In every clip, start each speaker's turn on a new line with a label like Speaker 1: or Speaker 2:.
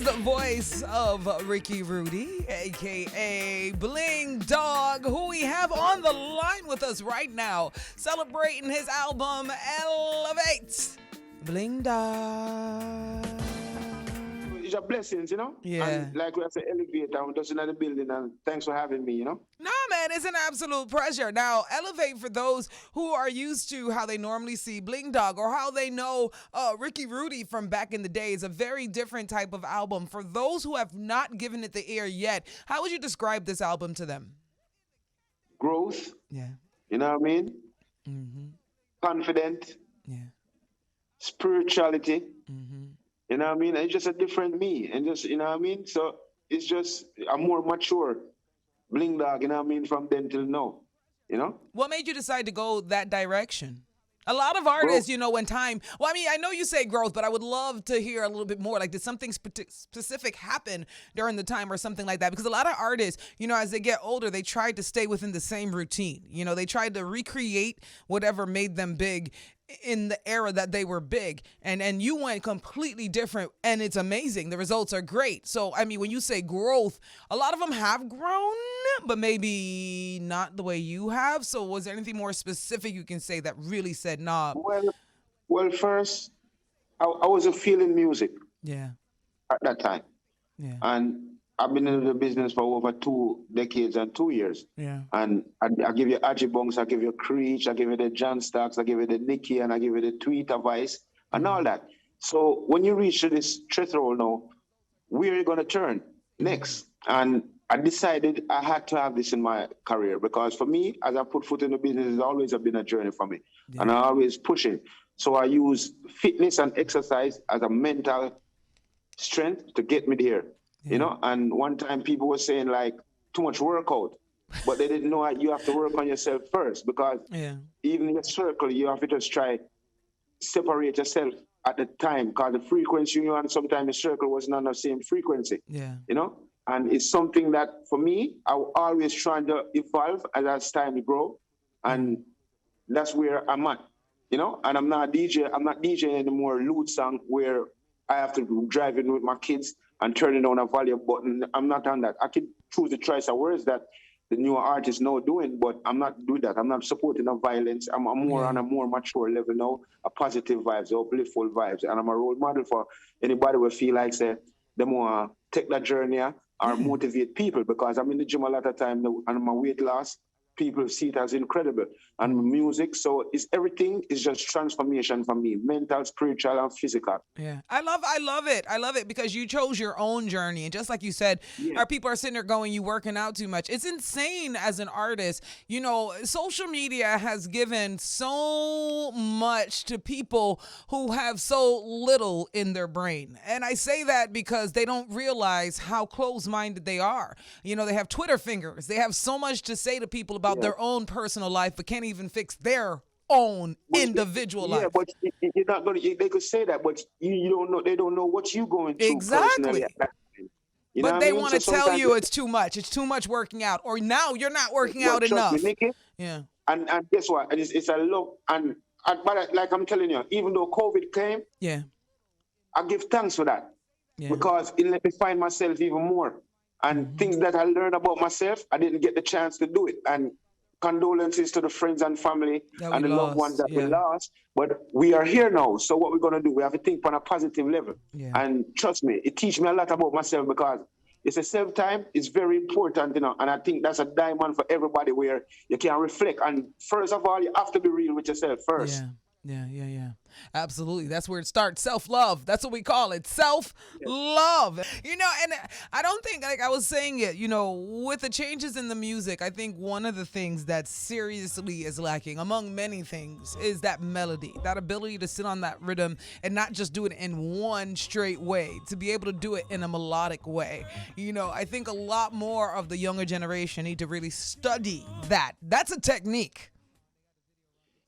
Speaker 1: the voice of Ricky Rudie, a.k.a. Bling Dawg, who we have on the line with us right now, celebrating his album, Elevate. Bling Dawg.
Speaker 2: It's your blessings, you know?
Speaker 1: Yeah.
Speaker 2: And like we have to elevate, I'm just in the building, and thanks for having me, you know?
Speaker 1: Nah, man, it's an absolute pleasure. Now, Elevate, for those who are used to how they normally see Bling Dawg or how they know Ricky Rudie from back in the day, is a very different type of album. For those who have not given it the ear yet, how would you describe this album to them?
Speaker 2: Growth.
Speaker 1: Yeah.
Speaker 2: You know what I mean?
Speaker 1: Mm-hmm.
Speaker 2: Confident.
Speaker 1: Yeah.
Speaker 2: Spirituality.
Speaker 1: Mm-hmm.
Speaker 2: You know what I mean? It's just a different me. And just, you know what I mean? So it's just a more mature Bling Dawg, you know what I mean, from then till now. You know?
Speaker 1: What made you decide to go that direction? A lot of artists, you know, when time, well, I mean, I know you say growth, but I would love to hear a little bit more. Like, did something specific happen during the time or something like that? Because a lot of artists, you know, as they get older, they tried to stay within the same routine. You know, they tried to recreate whatever made them big in the era that they were big, and you went completely different, and it's amazing. The results are great. So, I mean, when you say growth, a lot of them have grown, but maybe not the way you have. So was there anything more specific you can say that really said, nah?
Speaker 2: Well, first, I wasn't feeling music
Speaker 1: Yeah.
Speaker 2: at that time.
Speaker 1: Yeah.
Speaker 2: And I've been in the business for over 2 decades and 2 years.
Speaker 1: Yeah.
Speaker 2: And I give you Ajibongs, I give you Creech, I give you the John Stocks, I give you the Nikki, and I give you the Tweeter Vice, and all that. So when you reach to this threshold now, where are you going to turn next? And I decided I had to have this in my career, because for me, as I put foot in the business, it's always been a journey for me. Yeah. And I always pushing. So I use fitness and exercise as a mental strength to get me there. Yeah. You know, and one time people were saying like too much workout, but they didn't know you have to work on yourself first, because even in your circle, you have to just try separate yourself at the time, because the frequency you and sometimes the circle was not on the same frequency. Yeah. You know, and it's something that for me, I always trying to evolve as time grow, and that's where I'm at. You know, and I'm not DJ. I'm not DJing anymore. Loot song where I have to drive in with my kids and turning on a volume button. I'm not on that. I can choose the choice of words that the newer artists now doing, but I'm not doing that. I'm not supporting the violence. I'm more on a more mature level now, a positive vibes, or blissful vibes. And I'm a role model for anybody who feel like say they want to take that journey or motivate people, because I'm in the gym a lot of time and my weight loss, people see it as incredible. And music, so it's everything is just transformation for me, mental, spiritual, and physical.
Speaker 1: Yeah, I love it. I love it because you chose your own journey. And just like you said, our people are sitting there going, you working out too much. It's insane as an artist. You know, social media has given so much to people who have so little in their brain. And I say that because they don't realize how close-minded they are. You know, they have Twitter fingers. They have so much to say to people about their own personal life, but can't even fix their own individual life.
Speaker 2: Yeah, but you're not going to, they could say that, but you don't know, they don't know what you're going through.
Speaker 1: Exactly. But they want to tell you it's too much. It's too much working out. Or now you're not working out enough.
Speaker 2: Me, Nikki,
Speaker 1: yeah.
Speaker 2: And guess what? It's a look. But like I'm telling you, even though COVID came, I give thanks for that. Yeah. Because it let me find myself even more. And things that I learned about myself, I didn't get the chance to do it. And condolences to the friends and family and the loved ones that we lost. But we are here now. So what we're going to do, we have to think on a positive level. Yeah. And trust me, it teaches me a lot about myself, because it's a self-time. It's very important, you know. And I think that's a diamond for everybody, where you can reflect. And first of all, you have to be real with yourself first.
Speaker 1: Yeah. Absolutely. That's where it starts. Self-love. That's what we call it. Self-love. You know, and I don't think, like I was saying it, you know, with the changes in the music, I think one of the things that seriously is lacking, among many things, is that melody, that ability to sit on that rhythm and not just do it in one straight way, to be able to do it in a melodic way. You know, I think a lot more of the younger generation need to really study that. That's a technique.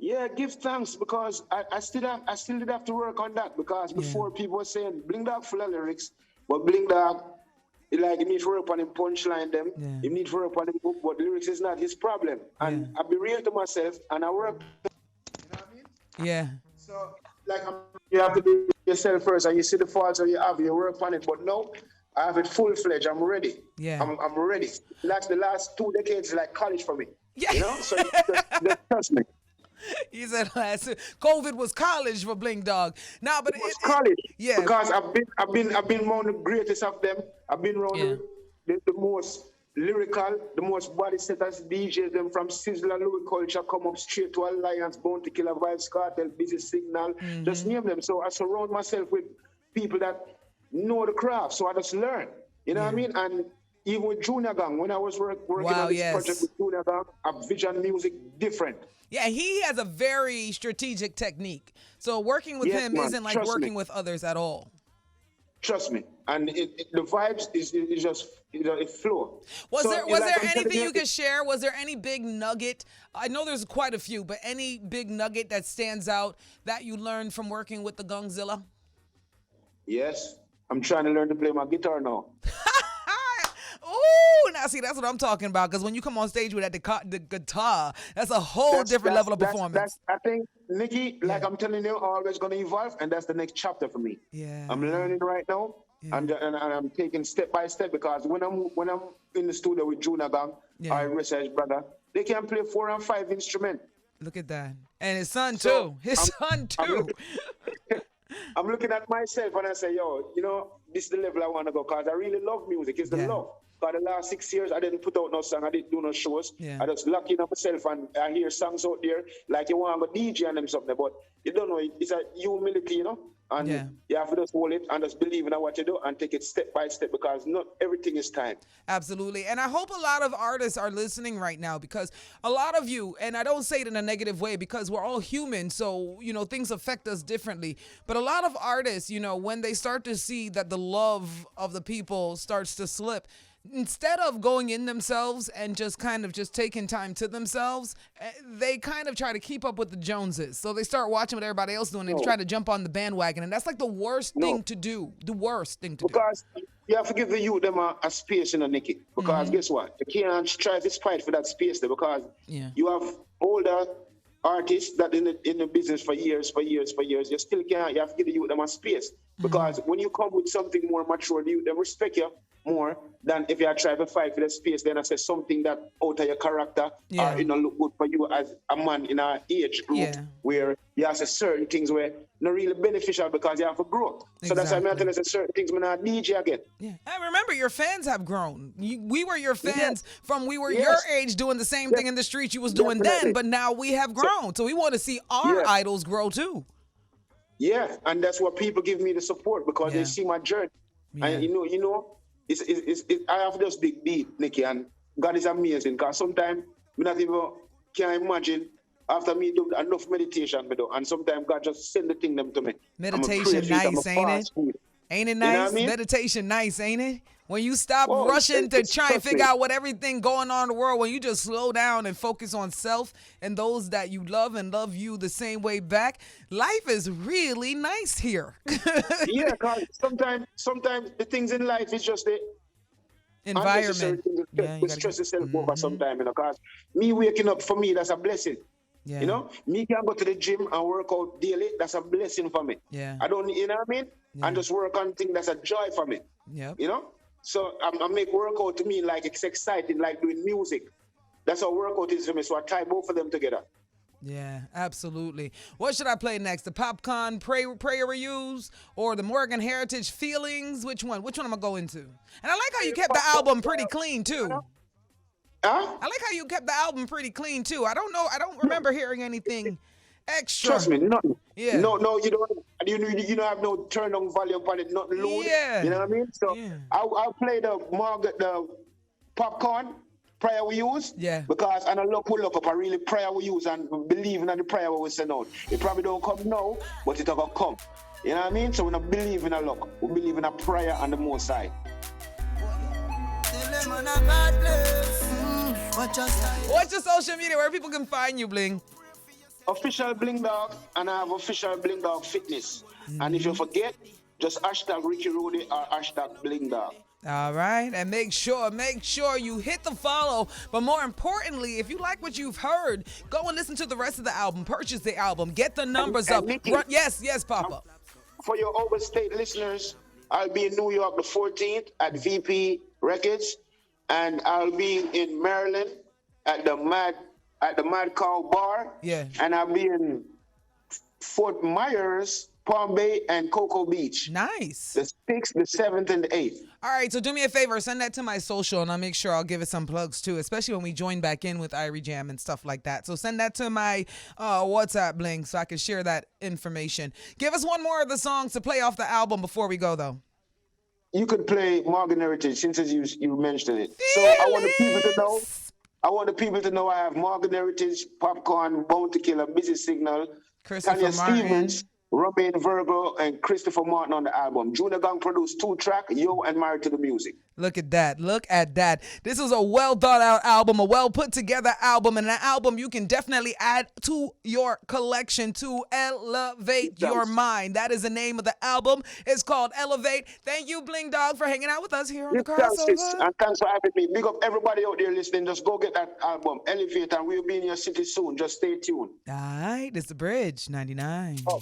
Speaker 2: Yeah, give thanks, because I still did have to work on that, because before people were saying Bling Dawg full of lyrics, but Bling Dawg, like, he need to work on him punchline them, he need to work on him book, but lyrics is not his problem. And I be real to myself, and I work. You know what I mean?
Speaker 1: Yeah.
Speaker 2: So like I'm you have to do it yourself first, and you see the faults that you have, you work on it. But no, I have it full-fledged. I'm ready.
Speaker 1: Yeah.
Speaker 2: I'm ready. That's the last 2 decades like college for me.
Speaker 1: Yeah.
Speaker 2: You know, so just trust me.
Speaker 1: He said COVID was college for Bling Dawg. Nah, but
Speaker 2: It was college.
Speaker 1: Yeah.
Speaker 2: Because I've been one of the greatest of them. I've been around the most lyrical, the most body setters, DJs, them from Sizzler, Louis Culture, come up straight to Alliance, Bounty Killer, Vibes Cartel, Busy Signal, just name them. So I surround myself with people that know the craft, so I just learn. You know what I mean? And even with Junior Gang, when I was working on this project with Junior Gang, I vision music different.
Speaker 1: Yeah, he has a very strategic technique. So working with him isn't like working with others at all.
Speaker 2: Trust me. And the vibes is just, it flow.
Speaker 1: Was there anything you could share? Was there any big nugget? I know there's quite a few, but any big nugget that stands out that you learned from working with the Gongzilla?
Speaker 2: Yes. I'm trying to learn to play my guitar now.
Speaker 1: Ooh, now see, that's what I'm talking about. Because when you come on stage with the guitar, that's a whole different level of performance.
Speaker 2: I think, Nikki, like I'm telling you, always going to evolve, and that's the next chapter for me.
Speaker 1: Yeah.
Speaker 2: I'm learning right now, and I'm taking step by step, because when I'm in the studio with Junior Gang, our research brother, they can play 4 and 5 instruments.
Speaker 1: Look at that. And his son, too.
Speaker 2: I'm looking at myself and I say, yo, you know, this is the level I want to go, because I really love music. It's the love. For the last 6 years, I didn't put out no song. I didn't do no shows. I just lock in on myself, and I hear songs out there like you want to go DJ and them something. But you don't know, it's a humility, you know? And you have to just hold it and just believe in what you do and take it step by step, because not everything is time.
Speaker 1: Absolutely. And I hope a lot of artists are listening right now, because a lot of you, and I don't say it in a negative way because we're all human, so, you know, things affect us differently. But a lot of artists, you know, when they start to see that the love of the people starts to slip, instead of going in themselves and just kind of just taking time to themselves, they kind of try to keep up with the Joneses. So they start watching what everybody else doing and try to jump on the bandwagon. And that's like the worst thing to do. The worst thing to do.
Speaker 2: Because you have to give the youth them a space, you know, Nikki. Because guess what? You can't try to fight for that space there, because you have older artists that in the business for years. You still can't. You have to give the youth them a space. Because when you come with something more mature, the youth them respect you more than if you are trying to fight for the space, then I say something that out of your character or you know look good for you as a man in our age group where you have to say certain things where not really beneficial because you have to grow. So that's why I'm telling you certain things when I DJ again.
Speaker 1: Yeah. And remember, your fans have grown. We were your fans from we were your age doing the same thing in the streets you was doing then, but now we have grown. So we want to see our idols grow too. Yeah,
Speaker 2: and that's what people give me the support, because they see my journey. And you know, I have just big deep, Nikki, and God is amazing, because sometimes we not even can imagine after me do enough meditation, and sometimes God just send the thing them to me.
Speaker 1: Meditation nice, ain't it? Ain't it nice? You know what I mean? Meditation nice, ain't it? When you stop rushing to try and figure out what everything going on in the world, when you just slow down and focus on self and those that you love and love you the same way back, life is really nice here.
Speaker 2: Yeah, because sometimes the things in life is just the
Speaker 1: environment.
Speaker 2: We stress yourself over sometimes, you know, because me waking up, for me, that's a blessing. Yeah. You know, me can go to the gym and work out daily, that's a blessing for me.
Speaker 1: Yeah.
Speaker 2: I don't, you know what I mean? Yeah. And just work on things that's a joy for me.
Speaker 1: Yeah.
Speaker 2: You know? So I make workout to me like it's exciting, like doing music. That's how workout is for me. So I tie both of them together.
Speaker 1: Yeah, absolutely. What should I play next? The Popcaan Prayer Reuse or the Morgan Heritage Feelings? Which one? Which one am I going to? And I like how you kept the album pretty clean too.
Speaker 2: Huh?
Speaker 1: I like how you kept the album pretty clean too. I don't know. I don't remember hearing anything extra.
Speaker 2: Trust me, nothing.
Speaker 1: Yeah.
Speaker 2: No, you don't. You don't have no turn on volume on it, not load.
Speaker 1: Yeah.
Speaker 2: You know what I mean? So I'll play the Popcaan prayer we use.
Speaker 1: Yeah.
Speaker 2: Because and I look up a really prayer we use and believe in the prayer we send out. It probably don't come now, but it'll come. You know what I mean? So we don't believe in a luck. We believe in a prayer and the Most High.
Speaker 1: What's your social media where people can find you, Bling?
Speaker 2: Official Bling Dawg, and I have official Bling Dawg Fitness. And if you forget, just hashtag Ricky Rudie or hashtag Bling Dawg.
Speaker 1: All right, and make sure you hit the follow. But more importantly, if you like what you've heard, go and listen to the rest of the album. Purchase the album. Get the numbers up.
Speaker 2: Nikki,
Speaker 1: Yes, Papa.
Speaker 2: for your overstate listeners, I'll be in New York the 14th at VP Records, and I'll be in Maryland at the Mad Cow Bar,
Speaker 1: Yeah.
Speaker 2: and I'll be in Fort Myers, Palm Bay, and Cocoa Beach.
Speaker 1: Nice.
Speaker 2: The 6th, the 7th, and the 8th.
Speaker 1: All right, so do me a favor, send that to my social, and I'll make sure I'll give it some plugs too, especially when we join back in with Irie Jam and stuff like that. So send that to my WhatsApp, Bling, so I can share that information. Give us one more of the songs to play off the album before we go, though.
Speaker 2: You could play Morgan Heritage since you mentioned it. So I want the people to know. I have Morgan Heritage, Popcaan, Bound to Kill, Busy Signal, Tanya Stephens, Romain Virgo, and Christopher Martin on the album. Junior Gang produced 2 tracks, Yo and Married to the Music.
Speaker 1: Look at that. Look at that. This is a well thought out album, a well put together album, and an album you can definitely add to your collection to elevate your mind. That is the name of the album. It's called Elevate. Thank you, Bling Dawg, for hanging out with us here on the Crossover.
Speaker 2: And thanks for having me. Big up everybody out there listening. Just go get that album, Elevate, and we'll be in your city soon. Just stay tuned.
Speaker 1: All right. It's The Bridge, 99.
Speaker 2: Oh.